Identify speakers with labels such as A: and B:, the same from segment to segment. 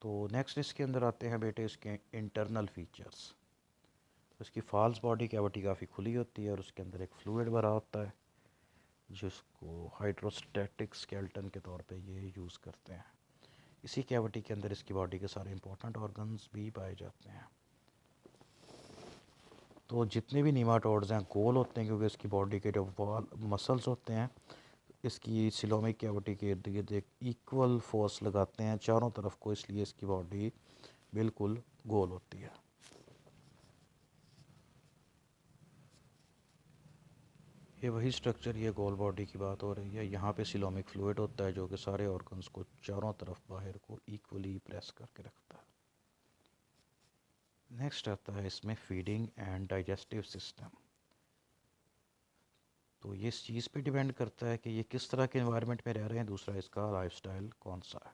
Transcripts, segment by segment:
A: तो नेक्स्ट इसके अंदर आते हैं बेटे इसके इंटरनल फीचर्स। तो इसकी फॉल्स बॉडी कैविटी काफ़ी खुली होती है और उसके अंदर एक फ्लूइड भरा होता है जिसको हाइड्रोस्टैटिक स्केल्टन के तौर पे ये यूज़ करते हैं। इसी कैविटी के अंदर इसकी बॉडी के सारे इंपॉर्टेंट ऑर्गन्स भी पाए जाते हैं। तो जितने भी नीमाटोड्स हैं गोल होते हैं क्योंकि इसकी बॉडी के जो वॉल मसल्स होते हैं इसकी सिलोमिक कैविटी के इर्द गिर्द एक इक्वल फोर्स लगाते हैं चारों तरफ को, इसलिए इसकी बॉडी बिल्कुल गोल होती है। ये वही स्ट्रक्चर, ये गोल बॉडी की बात हो रही है। यहाँ पे सिलोमिक फ्लूइड होता है जो कि सारे ऑर्गन्स को चारों तरफ बाहर को इक्वली प्रेस करके रखता है। नेक्स्ट आता है इसमें फीडिंग एंड डाइजेस्टिव सिस्टम। तो ये इस चीज़ पे डिपेंड करता है कि ये किस तरह के एनवायरनमेंट में रह रहे हैं, दूसरा इसका लाइफस्टाइल कौन सा है।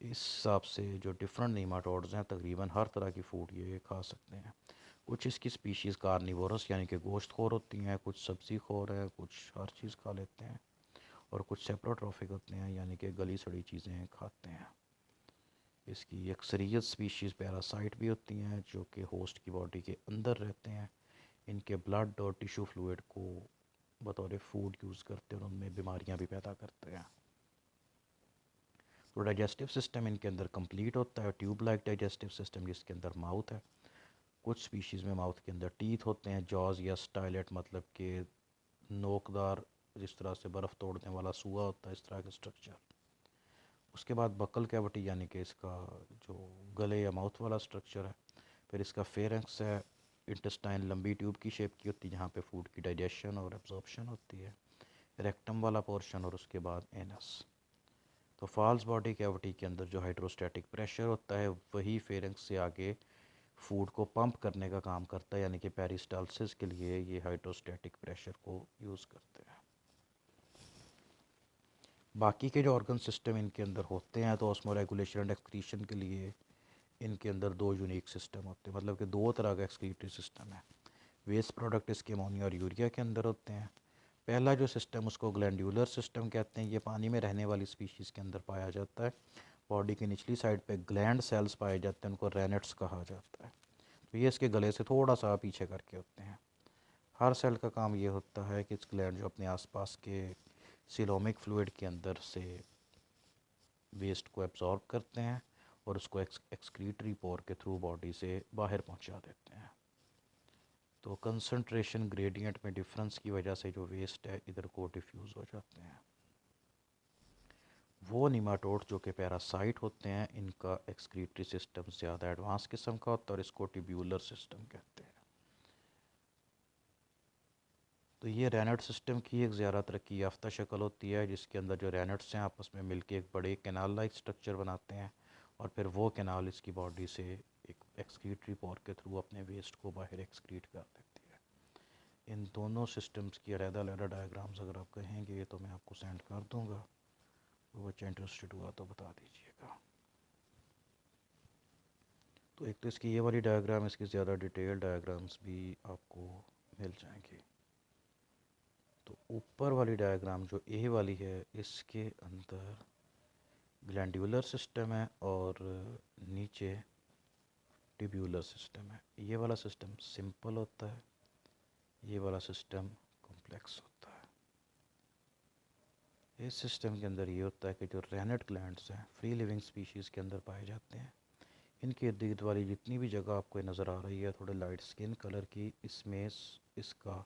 A: इस हिसाब से जो डिफरेंट नीमाटोड्स हैं तकरीबन हर तरह की फूड ये खा सकते हैं। कुछ इसकी स्पीशीज़ कार्निवोरस यानी कि गोश्तखोर होती हैं, कुछ सब्ज़ी खोर हैं, कुछ हर चीज़ खा लेते हैं और कुछ सेप्रोट्रॉफिक होते हैं यानी कि गली सड़ी चीज़ें खाते हैं। इसकी अक्सरियत स्पीशीज़ पैरासाइट भी होती हैं जो कि होस्ट की बॉडी के अंदर रहते हैं। इनके ब्लड और टिश्यू फ्लूइड को बतौर फूड यूज़ करते हैं और उनमें बीमारियां भी पैदा करते हैं। तो डाइजेस्टिव सिस्टम इनके अंदर कंप्लीट होता है, ट्यूब लाइक डाइजेस्टिव सिस्टम जिसके अंदर माउथ है। कुछ स्पीशीज़ में माउथ के अंदर टीथ होते हैं, जॉज या स्टाइलेट मतलब कि नोकदार, जिस तरह से बर्फ़ तोड़ने वाला सूआ होता है इस तरह का स्ट्रक्चर। उसके बाद बकल कैविटी यानी कि इसका जो गले या माउथ वाला स्ट्रक्चर है। फिर इसका फेरेंक्स है, इंटेस्टाइन लंबी ट्यूब की शेप की होती है जहाँ पे फूड की डाइजेशन और एब्जॉर्प्शन होती है। रेक्टम वाला पोर्शन और उसके बाद एनस। तो फॉल्स बॉडी कैविटी के अंदर जो हाइड्रोस्टैटिक प्रेशर होता है वही फेरेंक्स से आगे फूड को पंप करने का काम करता है, यानी कि पेरिस्टालसिस के लिए ये हाइड्रोस्टैटिक प्रेशर को यूज़ करते हैं। बाकी के जो ऑर्गन सिस्टम इनके अंदर होते हैं तो ऑस्मो रेगुलेशन एंड एक्सक्रीशन के लिए इनके अंदर दो यूनिक सिस्टम होते हैं, मतलब कि दो तरह का एक्सक्रीटरी सिस्टम है। वेस्ट प्रोडक्ट इसके अमोनिया और यूरिया के अंदर होते हैं। पहला जो सिस्टम उसको ग्लैंडुलर सिस्टम कहते हैं, ये पानी में रहने वाली स्पीशीज़ के अंदर पाया जाता है। बॉडी की निचली साइड पे ग्लैंड सेल्स पाए जाते हैं, उनको रेनेट्स कहा जाता है। तो ये इसके गले से थोड़ा सा पीछे करके होते हैं। हर सेल का काम ये होता है कि इस ग्लैंड जो अपने आसपास के सिलोमिक फ्लूइड के अंदर से वेस्ट को एब्जॉर्ब करते हैं और उसको एक्सक्रीटरी पोर के थ्रू बॉडी से बाहर पहुंचा देते हैं। तो कंसंट्रेशन ग्रेडियंट में डिफरेंस की वजह से जो वेस्ट है इधर को डिफ्यूज़ हो जाते हैं। वो निमाटोड जो कि पैरासाइट होते हैं इनका एक्सक्रीटरी सिस्टम ज़्यादा एडवांस किस्म का होता है और इसको ट्यूब्यूलर सिस्टम कहते हैं। तो ये रेनट सिस्टम की एक ज़्यादा तरक्की याफ्ता शक्ल होती है जिसके अंदर जो रेनट्स हैं आपस में मिलकर एक बड़े कैनाल लाइक स्ट्रक्चर बनाते हैं और फिर वो कैनाल इसकी बॉडी से एक एक्सक्रीटरी पोर के थ्रू अपने वेस्ट को बाहर एक्सक्रीट कर देती है। इन दोनों सिस्टम्स की अलग-अलग डायग्राम्स अगर आप कहेंगे तो मैं आपको सेंड कर दूंगा, वो बच्चा इंटरेस्टेड हुआ तो बता दीजिएगा। तो एक तो इसकी ये वाली डायग्राम, इसकी ज़्यादा डिटेल डायग्राम्स भी आपको मिल जाएंगी। तो ऊपर वाली डायग्राम जो ए वाली है इसके अंदर ग्लैंडुलर सिस्टम है और नीचे ट्यूब्यूलर सिस्टम है। ये वाला सिस्टम सिंपल होता है, ये वाला सिस्टम कॉम्प्लेक्स होता है। इस सिस्टम के अंदर ये होता है कि जो रेनट ग्लैंड्स हैं फ्री लिविंग स्पीशीज़ के अंदर पाए जाते हैं। इनके इर्द गिर्द वाली जितनी भी जगह आपको नज़र आ रही है थोड़े लाइट स्किन कलर की, इसमें इसका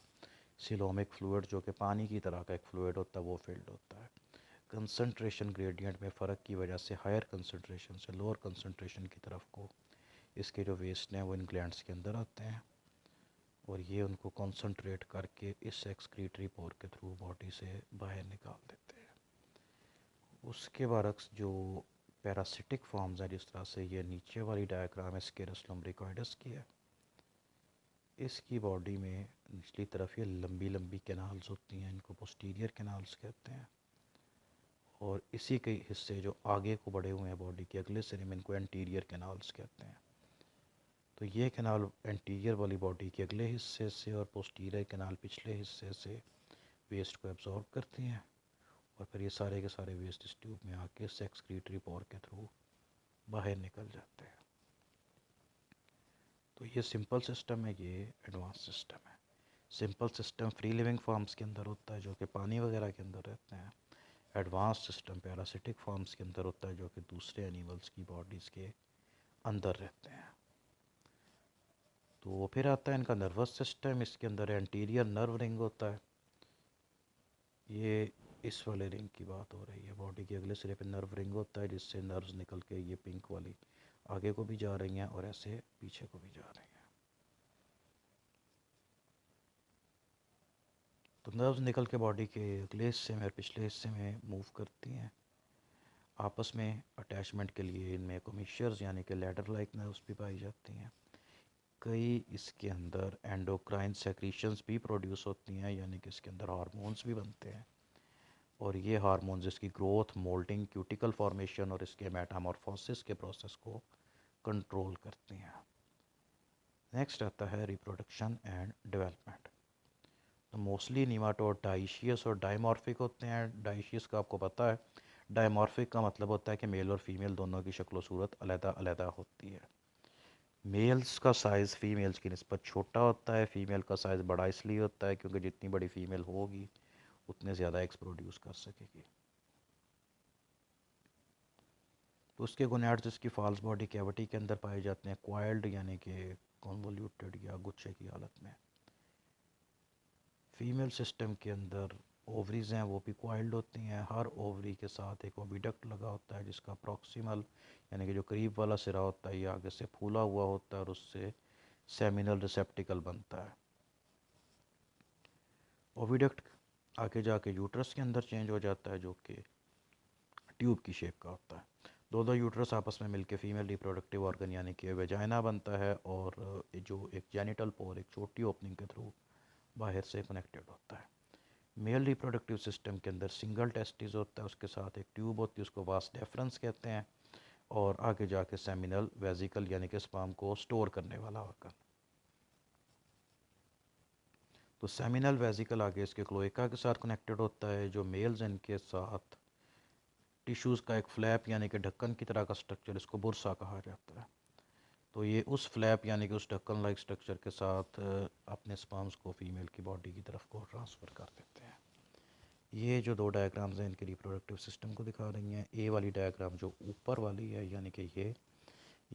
A: सिलोमिक फ्लूइड जो कि पानी की तरह का एक फ्लूइड होता है वो फिल्ड होता है। कंसंट्रेशन ग्रेडियंट में फ़र्क की वजह से हायर कंसंट्रेशन से लोअर कंसंट्रेशन की तरफ को इसके जो वेस्ट हैं वो इन ग्लैंड्स के अंदर आते हैं और ये उनको कंसंट्रेट करके इस एक्सक्रीटरी पोर के थ्रू बॉडी से बाहर निकाल देते हैं। उसके बरक्स जो पैरासिटिक फॉर्म्स हैं, जिस तरह से ये नीचे वाली डायग्राम स्केरस लम्ब्रिकॉइडस की है, इसकी बॉडी में निचली तरफ ये लंबी लंबी कैनाल्स होती हैं, इनको पोस्टीरियर कैनाल्स कहते हैं। और इसी के हिस्से जो आगे को बढ़े हुए हैं बॉडी के अगले सिरे में, इनको एंटीरियर कैनाल्स कहते हैं। तो ये कैनाल एंटीरियर वाली बॉडी के अगले हिस्से से और पोस्टीरियर कैनाल पिछले हिस्से से वेस्ट को एब्जॉर्ब करती हैं और फिर ये सारे के सारे वेस्ट इस ट्यूब में आके सेक्सक्रीटरी पोर के थ्रू बाहर निकल जाते हैं। तो ये सिंपल सिस्टम है, ये एडवांस सिस्टम है। Simple system free living forms के अंदर होता है जो कि पानी वगैरह के अंदर रहते हैं। एडवांस सिस्टम पैरासिटिक फॉर्म्स के अंदर होता है जो कि दूसरे एनिमल्स की बॉडीज़ के अंदर रहते हैं। तो फिर आता है इनका नर्वस सिस्टम। इसके अंदर एंटीरियर नर्व रिंग होता है। ये इस वाले रिंग की बात हो रही है। बॉडी के अगले सिरे पे नर्व रिंग होता है जिससे नर्व्स निकल के ये पिंक वाली आगे को भी जा रही हैं और ऐसे पीछे को भी जा रही हैं। तो नर्व्स निकल के बॉडी के अगले हिस्से में और पिछले हिस्से में मूव करती हैं आपस में अटैचमेंट के लिए। इनमें कोमिशियर्स यानी कि लैडर लाइक नर्व्स भी पाई जाती हैं। कई इसके अंदर एंडोक्राइन सेक्रीशंस भी प्रोड्यूस होती हैं, यानी कि इसके अंदर हार्मोन्स भी बनते हैं। और ये हार्मोन्स इसकी ग्रोथ, मोल्डिंग, क्यूटिकल फॉर्मेशन और इसके मेटामॉर्फोसिस के प्रोसेस को कंट्रोल करते हैं। नेक्स्ट आता है रिप्रोडक्शन एंड डेवलपमेंट। तो मोस्टली निमाटोड डाइशियस और डाइमॉर्फिक होते हैं। डाइशियस का आपको पता है, डाइमॉर्फिक का मतलब होता है कि मेल और फीमेल दोनों की शक्ल सूरत अलग अलग होती है। मेल्स का साइज़ फीमेल्स की निस्बत छोटा होता है। फीमेल का साइज़ बड़ा इसलिए होता है क्योंकि जितनी बड़ी फीमेल होगी उतने ज़्यादा एग्स प्रोड्यूस कर सकेगी। तो उसके गोनैड्स इसकी फॉल्स बॉडी कैविटी के अंदर पाए जाते हैं, क्वाइल्ड यानी कि कॉन्वोल्यूटेड या गुच्छे की हालत में। फीमेल सिस्टम के अंदर ओवरीज हैं, वो भी क्वाइल्ड होती हैं। हर ओवरी के साथ एक ओविडक्ट लगा होता है जिसका प्रॉक्सिमल यानी कि जो करीब वाला सिरा होता है ये आगे से फूला हुआ होता है और उससे सेमिनल रिसेप्टिकल बनता है। ओविडक्ट आगे जाके यूट्रस के अंदर चेंज हो जाता है जो कि ट्यूब की शेप का होता है। दो यूट्रस आपस में मिलके फीमेल रिप्रोडक्टिव ऑर्गन यानी कि वेजाइना बनता है और जो एक जेनिटल पोर एक छोटी ओपनिंग के थ्रू बाहर से कनेक्टेड होता है। मेल रिप्रोडक्टिव सिस्टम के अंदर सिंगल टेस्टिस होता है, उसके साथ एक ट्यूब होती है, उसको वास डेफरेंस कहते हैं। और आगे जाके सेमिनल वेजिकल यानी कि स्पर्म को स्टोर करने वाला ऑर्गन। तो सेमिनल वेजिकल आगे इसके क्लोएका के साथ कनेक्टेड होता है। जो मेल्स इनके साथ टिश्यूज़ का एक फ्लैप यानी कि ढक्कन की तरह का स्ट्रक्चर, इसको बुरसा कहा जाता है। तो ये उस फ्लैप यानी कि उस ढक्कन लाइक स्ट्रक्चर के साथ अपने स्पर्म्स को फीमेल की बॉडी की तरफ को ट्रांसफ़र कर देते हैं। ये जो दो डायग्राम्स हैं इनके रिप्रोडक्टिव सिस्टम को दिखा रही हैं। ए वाली डायग्राम जो ऊपर वाली है यानी कि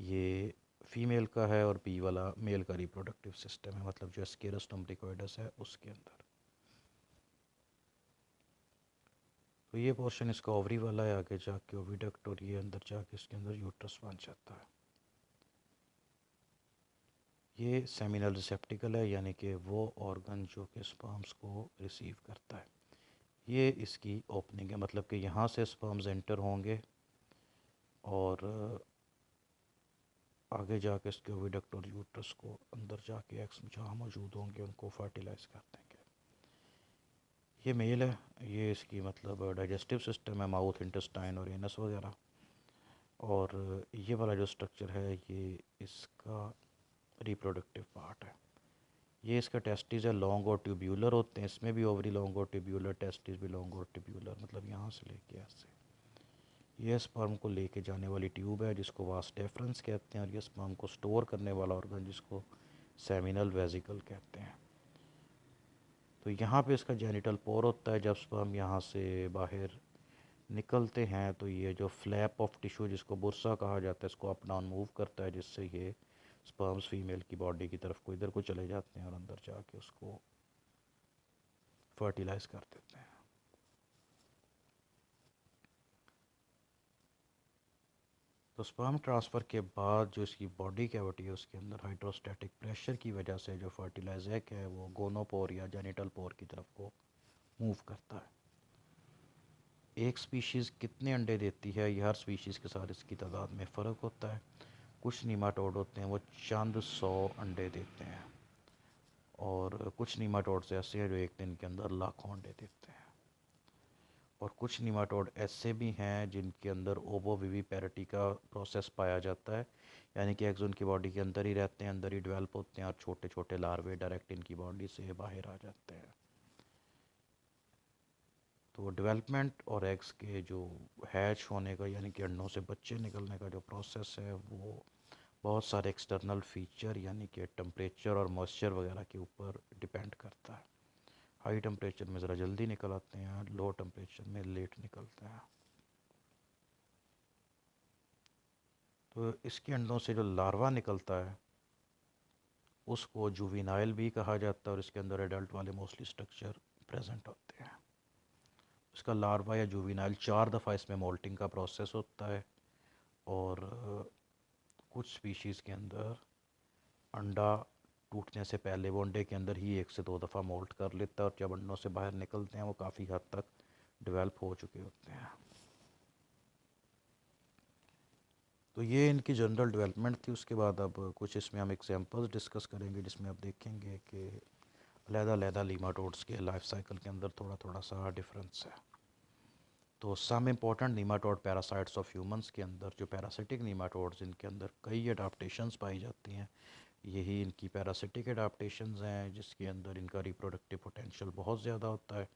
A: ये फीमेल का है और बी वाला मेल का रिप्रोडक्टिव सिस्टम है, मतलब जो स्केरस टम्ब्रिकोइडस है उसके अंदर। तो ये पोर्शन इसका ओवरी वाला है, आगे जाके ओविडक्ट और ये अंदर जाके इसके अंदर यूट्रस बन जाता है। ये सेमिनल रिसेप्टिकल है यानी कि वो ऑर्गन जो कि स्पर्म्स को रिसीव करता है। ये इसकी ओपनिंग है, मतलब कि यहाँ से स्पर्म्स एंटर होंगे और आगे जाके इसके ओविडक्ट और यूट्रस को अंदर जाके एग्स जहाँ मौजूद होंगे उनको फर्टिलाइज कर देंगे। ये मेल है, ये इसकी मतलब डाइजेस्टिव सिस्टम है, माउथ, इंटेस्टाइन और एनस वगैरह। और ये वाला जो स्ट्रक्चर है ये इसका रिप्रोडक्टिव पार्ट है। ये इसका टेस्टिस है, लॉन्ग और ट्यूब्यूलर होते हैं। इसमें भी ओवरी लॉन्ग और ट्यूब्यूलर, टेस्टिस भी लॉन्ग और ट्यूब्यूलर, मतलब यहाँ से लेके ऐसे। ये स्पर्म को लेके जाने वाली ट्यूब है जिसको वास डेफरेंस कहते हैं, और ये स्पर्म को स्टोर करने वाला ऑर्गन जिसको सेमिनल वेजिकल कहते हैं। तो यहाँ पे इसका जेनिटल पोर होता है। जब स्पर्म यहाँ से बाहर निकलते हैं तो ये जो फ्लैप ऑफ टिश्यू जिसको बुरसा कहा जाता है इसको अप डाउन मूव करता है, जिससे ये स्पर्म्स फीमेल की बॉडी की तरफ को इधर को चले जाते हैं और अंदर जाके उसको फर्टिलाइज कर देते हैं। तो स्पर्म ट्रांसफ़र के बाद जो इसकी बॉडी कैविटी है उसके अंदर हाइड्रोस्टैटिक प्रेशर की वजह से जो फर्टिलाइज एग है वो गोनोपोर या जेनिटल पोर की तरफ को मूव करता है। एक स्पीशीज़ कितने अंडे देती है ये हर स्पीशीज़ के साथ इसकी तादाद में फ़र्क होता है। कुछ नीमाटोड होते हैं वो चंद 100 अंडे देते हैं और कुछ नीमाटोड्स ऐसे हैं जो एक दिन के अंदर लाखों अंडे देते हैं। और कुछ नीमाटोड ऐसे भी हैं जिनके अंदर ओवोविविपेरिटी का प्रोसेस पाया जाता है, यानी कि एग्स उनकी बॉडी के अंदर ही रहते हैं, अंदर ही डेवलप होते हैं और छोटे छोटे लार्वे डायरेक्ट इनकी बॉडी से बाहर आ जाते हैं। तो डेवलपमेंट और एग्स के जो हैच होने का यानी कि अंडों से बच्चे निकलने का जो प्रोसेस है वो बहुत सारे एक्सटर्नल फीचर यानी कि टेम्परेचर और मॉइस्चर वगैरह के ऊपर डिपेंड करता है। हाई टेम्परेचर में ज़रा जल्दी निकल आते हैं, लो टेम्परेचर में लेट निकलते हैं। तो इसके अंडों से जो लार्वा निकलता है उसको जुविनाइल भी कहा जाता है और इसके अंदर एडल्ट वाले मोस्टली स्ट्रक्चर प्रेजेंट होते हैं। इसका लार्वा या जुविनाइल 4 दफ़ा इसमें मोल्टिंग का प्रोसेस होता है और कुछ स्पीशीज़ के अंदर अंडा टूटने से पहले वो अंडे के अंदर ही 1 से 2 दफ़ा मोल्ट कर लेता है और जब अंडों से बाहर निकलते हैं वो काफ़ी हद तक डेवलप हो चुके होते हैं। तो ये इनकी जनरल डेवलपमेंट थी। उसके बाद अब कुछ इसमें हम एग्जांपल्स डिस्कस करेंगे जिसमें आप देखेंगे कि अलग-अलग नीमाटोड्स के लाइफ साइकिल के अंदर थोड़ा थोड़ा सा डिफरेंस है। तो some important nematode parasites of humans के अंदर जो पैरासिटिक नीमाटोड्स इनके अंदर कई अडाप्टेशंस पाई जाती हैं। यही इनकी पैरासिटिक अडाप्टेशंस हैं जिसके अंदर इनका रिप्रोडक्टिव पोटेंशियल बहुत ज़्यादा होता है।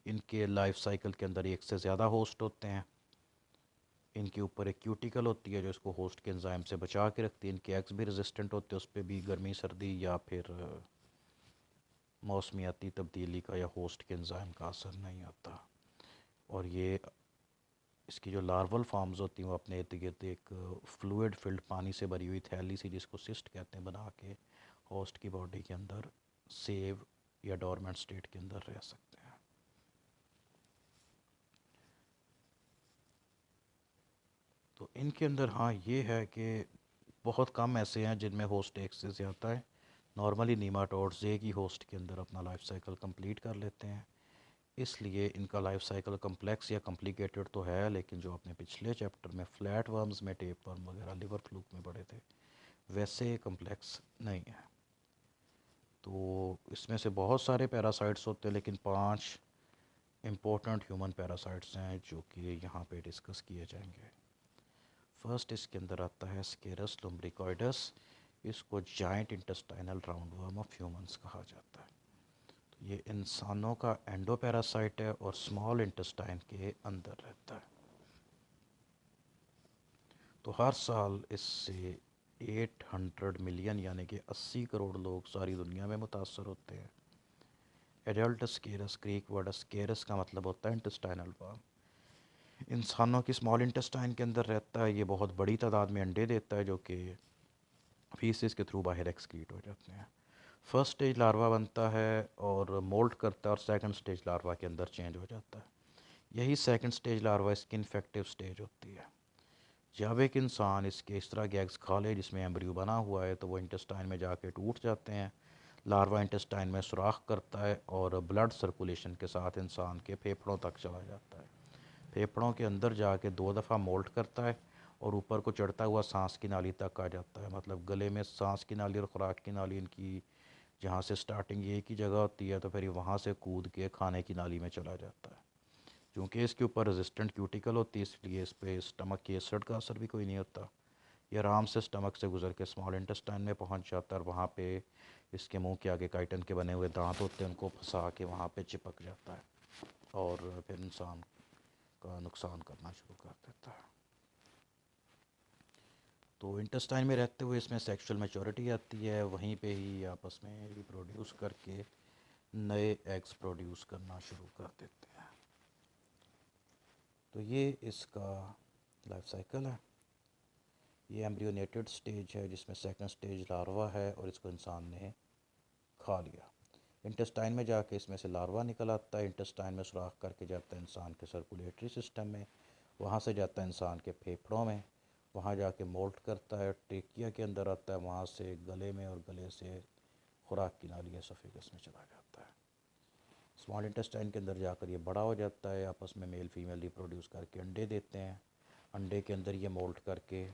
A: इनके लाइफ साइकिल के अंदर एक से ज़्यादा होस्ट होते हैं। इनके ऊपर एक क्यूटिकल होती है जो इसको होस्ट के एंजाइम से बचा के रखती है। इनके एग्स भी रेजिस्टेंट होते हैं, उस पर भी गर्मी सर्दी या फिर मौसमियाती तब्दीली का या होस्ट के एंजाइम का असर नहीं आता। और ये इसकी जो लार्वल फॉर्म्स होती हैं वो अपने इर्द गिर्द एक फ्लूइड फिल्ड पानी से भरी हुई थैली सी जिसको सिस्ट कहते हैं बना के होस्ट की बॉडी के अंदर सेव या डोरमेंट स्टेट के अंदर रह सकते हैं। तो इनके अंदर हाँ ये है कि बहुत कम ऐसे हैं जिनमें होस्ट एक से ज़्यादा है। नॉर्मली नीमाटोड्स एक ही होस्ट के अंदर अपना लाइफ साइकिल कंप्लीट कर लेते हैं। इसलिए इनका लाइफ साइकिल कम्प्लेक्स या कॉम्प्लिकेटेड तो है, लेकिन जो आपने पिछले चैप्टर में फ्लैट वर्म्स में टेप वर्म वगैरह लिवर फ्लूक में पढ़े थे वैसे कम्प्लेक्स नहीं है। तो इसमें से बहुत सारे पैरासाइट्स होते हैं लेकिन 5 इम्पोर्टेंट ह्यूमन पैरासाइट्स हैं जो कि यहाँ पे डिस्कस किए जाएंगे। फर्स्ट इसके अंदर आता है स्केरस लुम्ब्रिकॉइडस। इसको giant intestinal round worm of humans कहा जाता है। तो ये इंसानों का एंडो पैरासाइट है और स्मॉल इंटेस्टाइन के अंदर रहता है। तो हर साल इससे 800 मिलियन यानी कि 80 करोड़ लोग सारी दुनिया में मुतासर होते हैं। एडल्ट स्केरस ग्रीक वर्ड स्केरस का मतलब होता है इंटेस्टाइनल वर्म। इंसानों की स्मॉल इंटेस्टाइन के अंदर रहता है। ये बहुत बड़ी तादाद में अंडे देता है जो कि फीसिस के थ्रू बाहर एक्सक्रीट हो जाते हैं। फर्स्ट स्टेज लार्वा बनता है और मोल्ट करता है और सेकंड स्टेज लार्वा के अंदर चेंज हो जाता है। यही सेकंड स्टेज लार्वा इसकी इन्फेक्टिव स्टेज होती है। जब एक इंसान इसके इस तरह के एग्स खा ले जिसमें एम्ब्रियो बना हुआ है तो वो इंटेस्टाइन में जाके टूट जाते हैं। लार्वा इंटेस्टाइन में सुराख करता है और ब्लड सर्कुलेशन के साथ इंसान के फेफड़ों तक चला जाता है। फेफड़ों के अंदर जाके 2 दफ़ा मोल्ट करता है और ऊपर को चढ़ता हुआ सांस की नाली तक आ जाता है। मतलब गले में सांस की नाली और ख़ुराक की नाली इनकी जहाँ से स्टार्टिंग एक ही जगह होती है तो फिर ये वहाँ से कूद के खाने की नाली में चला जाता है। क्योंकि इसके ऊपर रेजिस्टेंट क्यूटिकल होती है इसलिए इस पर स्टमक की एसिड का असर भी कोई नहीं होता। ये आराम से स्टमक से गुजर के स्मॉल इंटेस्टाइन में पहुंच जाता है और वहाँ पे इसके मुंह के आगे काइटन के बने हुए दांत होते हैं उनको फंसा के वहाँ पे चिपक जाता है और फिर इंसान का नुकसान करना शुरू कर देता है। तो इंटेस्टाइन में रहते हुए इसमें सेक्सुअल मैच्योरिटी आती है, वहीं पे ही आपस में रिप्रोड्यूस करके नए एग्स प्रोड्यूस करना शुरू कर देते हैं। तो ये इसका लाइफ साइकिल है। ये एम्ब्रियोनेटेड स्टेज है जिसमें सेकंड स्टेज लार्वा है और इसको इंसान ने खा लिया। इंटेस्टाइन में जाके इसमें से लार्वा निकल आता है, इंटेस्टाइन में सुराख करके जाता है इंसान के सर्कुलेटरी सिस्टम में, वहाँ से जाता है इंसान के फेफड़ों में, वहाँ जाके मोल्ट करता है, ट्रेकिया के अंदर आता है, वहाँ से गले में और गले से खुराक की नाली एसोफेगस में चला जाता है। स्मॉल इंटेस्टाइन के अंदर जाकर ये बड़ा हो जाता है, आपस में मेल फीमेल रिप्रोड्यूस करके अंडे देते हैं। अंडे के अंदर ये मोल्ट करके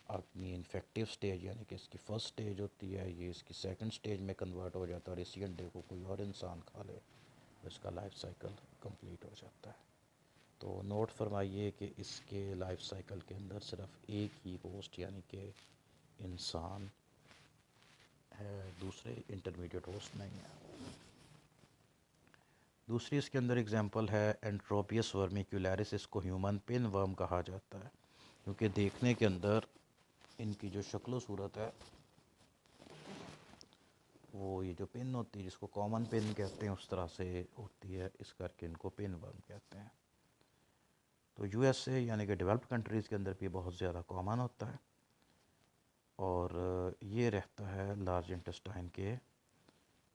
A: अपनी इन्फेक्टिव स्टेज यानी कि इसकी फर्स्ट स्टेज होती है ये इसकी सेकंड स्टेज में कन्वर्ट हो जाता है और इसी अंडे को कोई और इंसान खा ले तो इसका लाइफ साइकिल कंप्लीट हो जाता है। तो नोट फरमाइए कि इसके लाइफ साइकिल के अंदर सिर्फ एक ही होस्ट यानी कि इंसान है, दूसरे इंटरमीडिएट होस्ट नहीं है। दूसरी इसके अंदर एग्जांपल है एंट्रोपियस वर्मिक्यूलरिस। इसको ह्यूमन पिन वर्म कहा जाता है क्योंकि देखने के अंदर इनकी जो शक्ल सूरत है वो ये जो पिन होती है जिसको कॉमन पिन कहते हैं उस तरह से होती है, इस करके इनको पिन वर्म कहते हैं। तो यूएसए यानी कि डेवलप्ड कंट्रीज़ के अंदर भी बहुत ज़्यादा कॉमन होता है और ये रहता है लार्ज इंटेस्टाइन के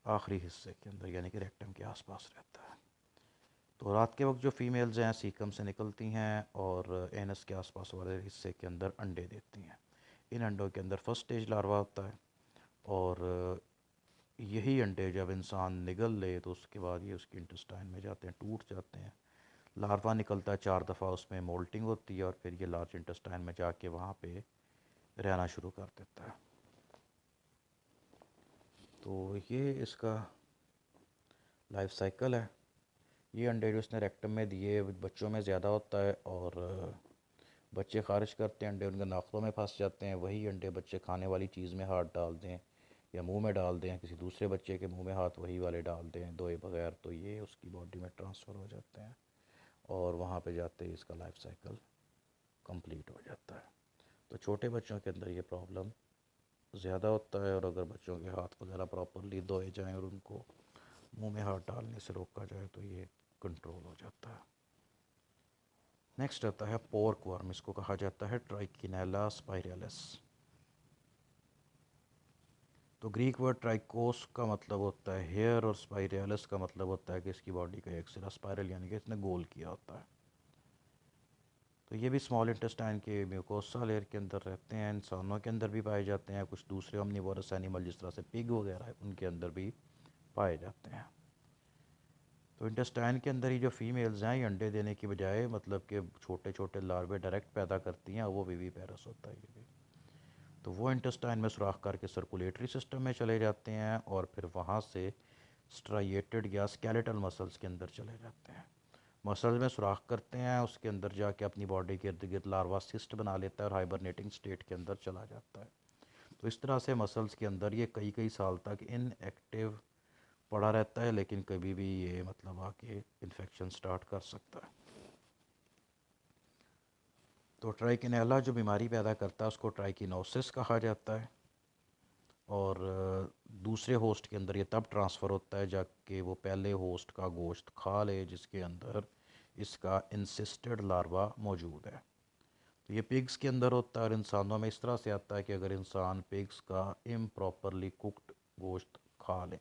A: आखिरी हिस्से के अंदर यानी कि रेक्टम के आसपास रहता है। तो रात के वक्त जो फीमेल्स हैं सीकम से निकलती हैं और एनस के आसपास वाले हिस्से के अंदर अंडे देती हैं। इन अंडों के अंदर फर्स्ट स्टेज लार्वा होता है और यही अंडे जब इंसान निगल ले तो उसके बाद ये उसकी इंटेस्टाइन में जाते हैं, टूट जाते हैं। लार्वा निकलता है 4 दफ़ा, उसमें मोल्टिंग होती है और फिर ये लार्ज इंटेस्टाइन में जाके वहाँ पे रहना शुरू कर देता है। तो ये इसका लाइफ साइकिल है। ये अंडे जो उसने रेक्टम में दिए बच्चों में ज़्यादा होता है और बच्चे खारिज करते हैं अंडे, उनके नाखूनों में फंस जाते हैं। वही अंडे बच्चे खाने वाली चीज़ में हाथ डाल दें या मुंह में डाल दें, किसी दूसरे बच्चे के मुंह में हाथ वही वाले डाल दें धोए बगैर, तो ये उसकी बॉडी में ट्रांसफ़र हो जाते हैं और वहाँ पे जाते ही इसका लाइफ साइकिल कंप्लीट हो जाता है। तो छोटे बच्चों के अंदर ये प्रॉब्लम ज़्यादा होता है और अगर बच्चों के हाथ वगैरह प्रॉपरली धोए जाएँ और उनको मुंह में हाथ डालने से रोका जाए तो ये कंट्रोल हो जाता है। नेक्स्ट आता है पोर्क वर्म। इसको कहा जाता है ट्राइकिनेला स्पाइरलिस। तो ग्रीक वर्ड ट्राइकोस का मतलब होता है हेयर और स्पाइरलिस का मतलब होता है कि इसकी बॉडी का एक सिरा स्पाइरल यानी कि इसने गोल किया होता है। तो ये भी स्मॉल इंटेस्टाइन के म्यूकोसा लेयर के अंदर रहते हैं। इंसानों के अंदर भी पाए जाते हैं, कुछ दूसरे ओमनिवोरस एनिमल जिस तरह से पिग वगैरह है उनके अंदर भी पाए जाते हैं। तो इंटेस्टाइन के अंदर ही जो फीमेल्स हैं ये अंडे देने की बजाय मतलब कि छोटे छोटे लार्वे डायरेक्ट पैदा करती हैं, वो विवी पैरस होता है ये भी। तो वो इंटेस्टाइन में सुराख करके सर्कुलेटरी सिस्टम में चले जाते हैं और फिर वहाँ से स्ट्राइएटेड या स्केलेटल मसल्स के अंदर चले जाते हैं। मसल्स में सुराख करते हैं, उसके अंदर जाके अपनी बॉडी के इर्द गिर्द लार्वा सिस्ट बना लेता है और हाइबरनेटिंग स्टेट के अंदर चला जाता है। तो इस तरह से मसल्स के अंदर ये कई कई साल तक इनएक्टिव पड़ा रहता है, लेकिन कभी भी ये मतलब आके इन्फेक्शन स्टार्ट कर सकता है। तो ट्राइकिनेला जो बीमारी पैदा करता है उसको ट्राइकिनोसिस कहा जाता है और दूसरे होस्ट के अंदर ये तब ट्रांसफ़र होता है जबकि वो पहले होस्ट का गोश्त खा ले जिसके अंदर इसका इंसिस्टेड लार्वा मौजूद है। तो ये पिग्स के अंदर होता है और इंसानों में इस तरह से आता है कि अगर इंसान पिग्स का इम्प्रॉपरली कुक्ड गोश्त खा लें।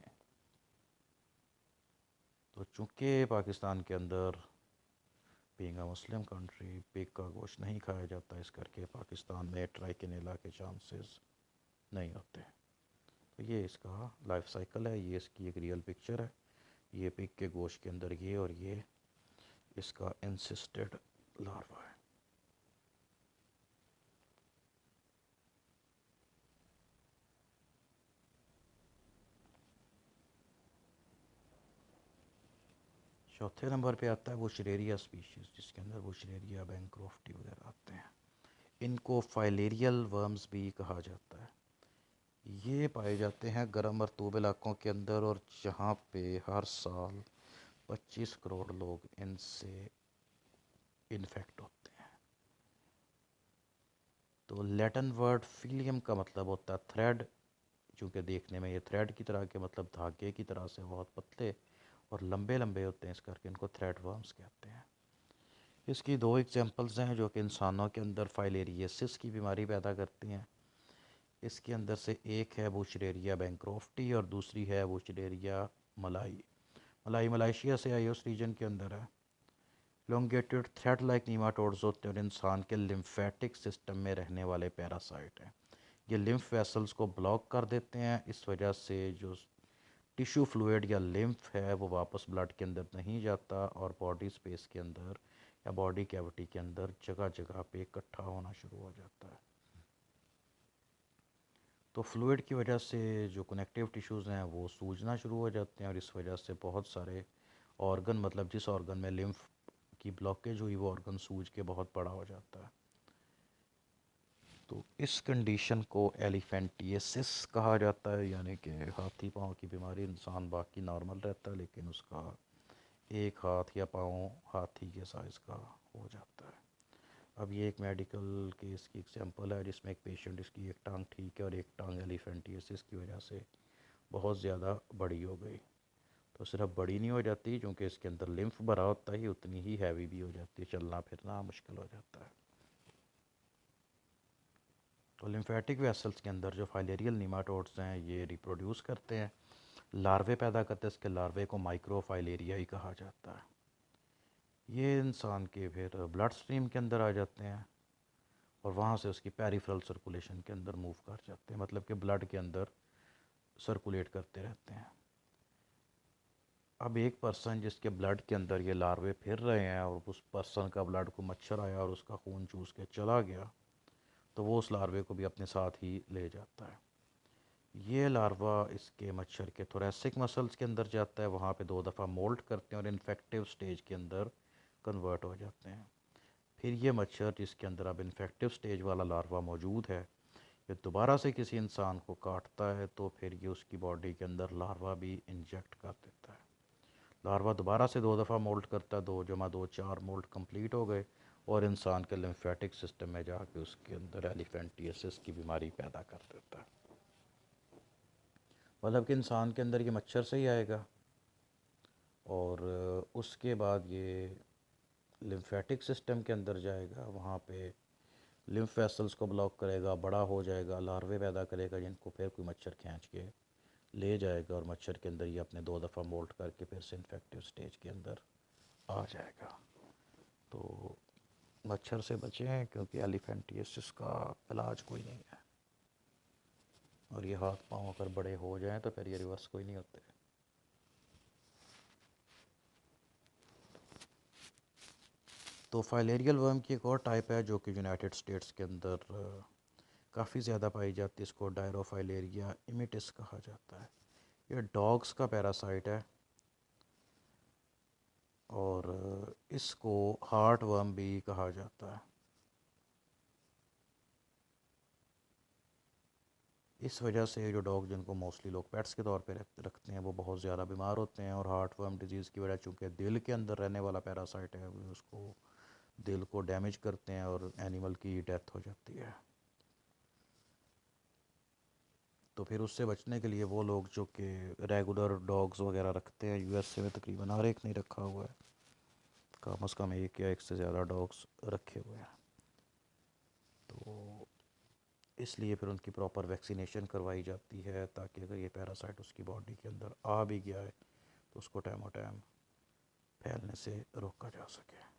A: तो चूँकि पाकिस्तान के अंदर being a Muslim country pig का गोश्त नहीं खाया जाता, इस करके पाकिस्तान में ट्राइकिनेला के चांसेस नहीं होते। तो ये इसका लाइफ साइकिल है, ये इसकी एक रियल पिक्चर है। ये पिग के गोश्त के अंदर ये और ये इसका इंसिस्टेड लार्वा है। चौथे नंबर पे आता है बुशरेरिया स्पीशीज़, जिसके अंदर बुशरेरिया बैंक्रोफ्टी वगैरह आते हैं। इनको फाइलेरियल वर्म्स भी कहा जाता है। ये पाए जाते हैं गर्म रतूब इलाकों के अंदर और जहाँ पे हर साल 25 करोड़ लोग इनसे इन्फेक्ट होते हैं। तो लैटिन वर्ड फिलियम का मतलब होता है थ्रेड, चूँकि देखने में ये थ्रेड की तरह के मतलब धागे की तरह से बहुत पतले और लंबे लंबे होते हैं, इस करके इनको थ्रेड वर्म्स कहते हैं। इसकी दो एग्जांपल्स हैं जो कि इंसानों के अंदर फाइलेरियसिस की बीमारी पैदा करती हैं। इसके अंदर से एक है बुशरेरिया बैंक्रोफ्टी और दूसरी है बुशरेरिया मलाई। मलाई मलाइशिया से आई, उस रीजन के अंदर है। लोंगेटेड थ्रेड लाइक नीमाटोड्स होते हैं और इंसान के लिम्फेटिक सिस्टम में रहने वाले पैरासाइट हैं। ये लिम्फ वेसल्स को ब्लॉक कर देते हैं, इस वजह से जो टिश्यू फ्लूइड या लिम्फ है वो वापस ब्लड के अंदर नहीं जाता और बॉडी स्पेस के अंदर या बॉडी कैविटी के अंदर जगह जगह पे इकट्ठा होना शुरू हो जाता है। तो फ्लूइड की वजह से जो कनेक्टिव टिश्यूज़ हैं वो सूजना शुरू हो जाते हैं और इस वजह से बहुत सारे ऑर्गन मतलब जिस ऑर्गन में लिम्फ की ब्लॉकेज हुई वो ऑर्गन सूज के बहुत बड़ा हो जाता है। तो इस कंडीशन को एलिफेंटिएसिस कहा जाता है, यानी कि हाथी पाँव की बीमारी। इंसान बाकी नॉर्मल रहता है लेकिन उसका एक हाथ या पाँव हाथी के साइज़ का हो जाता है। अब ये एक मेडिकल केस की एग्जांपल है जिसमें एक पेशेंट, इसकी एक टांग ठीक है और एक टांग एलिफेंटियासिस की वजह से बहुत ज़्यादा बड़ी हो गई। तो सिर्फ बड़ी नहीं हो जाती, क्योंकि इसके अंदर लिम्फ भरा होता है, उतनी ही हैवी भी हो जाती है, चलना फिरना मुश्किल हो जाता है। तो लिम्फेटिक वेसल्स के अंदर जो फाइलेरियल निमाटोड्स हैं ये रिप्रोड्यूस करते हैं, लार्वे पैदा करते हैं। इसके लार्वे को माइक्रोफाइलेरिया ही कहा जाता है। ये इंसान के फिर ब्लड स्ट्रीम के अंदर आ जाते हैं और वहाँ से उसकी पेरिफेरल सर्कुलेशन के अंदर मूव कर जाते हैं, मतलब कि ब्लड के अंदर सर्कुलेट करते रहते हैं। अब एक पर्सन जिसके ब्लड के अंदर ये लार्वे फिर रहे हैं और उस पर्सन का ब्लड को मच्छर आया और उसका खून चूस के चला गया, तो वो उस लार्वे को भी अपने साथ ही ले जाता है। ये लार्वा इसके मच्छर के थोरेसिक मसल्स के अंदर जाता है, वहाँ पे 2 दफ़ा मोल्ट करते हैं और इन्फेक्टिव स्टेज के अंदर कन्वर्ट हो जाते हैं। फिर ये मच्छर जिसके अंदर अब इन्फेक्टिव स्टेज वाला लार्वा मौजूद है, ये दोबारा से किसी इंसान को काटता है तो फिर ये उसकी बॉडी के अंदर लार्वा भी इंजेक्ट कर देता है। लार्वा दोबारा से 2 दफ़ा मोल्ट करता है, 2 + 2 4 मोल्ट कंप्लीट हो गए और इंसान के लिम्फेटिक सिस्टम में जाके उसके अंदर एलिफेंटियासिस की बीमारी पैदा कर देता है। मतलब कि इंसान के अंदर ये मच्छर से ही आएगा और उसके बाद ये लिम्फेटिक सिस्टम के अंदर जाएगा, वहाँ पे लिम्फ वेसल्स को ब्लॉक करेगा, बड़ा हो जाएगा, लार्वे पैदा करेगा जिनको फिर कोई मच्छर खींच के ले जाएगा और मच्छर के अंदर ये अपने 2 दफ़ा मोल्ट करके फिर से इन्फेक्टिव स्टेज के अंदर आ जाएगा। तो मच्छर से बचें, क्योंकि एलिफेंटियासिस का इलाज कोई नहीं है और ये हाथ पाँव अगर बड़े हो जाएं तो फिर ये रिवर्स कोई नहीं होते। तो फाइलेरियल वर्म की एक और टाइप है जो कि यूनाइटेड स्टेट्स के अंदर काफ़ी ज़्यादा पाई जाती है। इसको डायरोफाइलेरिया इमिटिस कहा जाता है। ये डॉग्स का पैरासाइट है और इसको हार्ट वर्म भी कहा जाता है। इस वजह से जो डॉग जिनको मोस्टली लोग पेट्स के तौर पे रखते हैं वो बहुत ज़्यादा बीमार होते हैं और हार्ट वर्म डिजीज़ की वजह, चूँकि दिल के अंदर रहने वाला पैरासाइट है, वो उसको दिल को डैमेज करते हैं और एनिमल की डेथ हो जाती है। तो फिर उससे बचने के लिए वो लोग जो कि रेगुलर डॉग्स वगैरह रखते हैं, यूएसए में तकरीबन हर एक नहीं रखा हुआ है, कम से कम एक या एक से ज़्यादा डॉग्स रखे हुए हैं, तो इसलिए फिर उनकी प्रॉपर वैक्सीनेशन करवाई जाती है ताकि अगर ये पैरासाइट उसकी बॉडी के अंदर आ भी गया है तो उसको टाइम फैलने से रोका जा सके।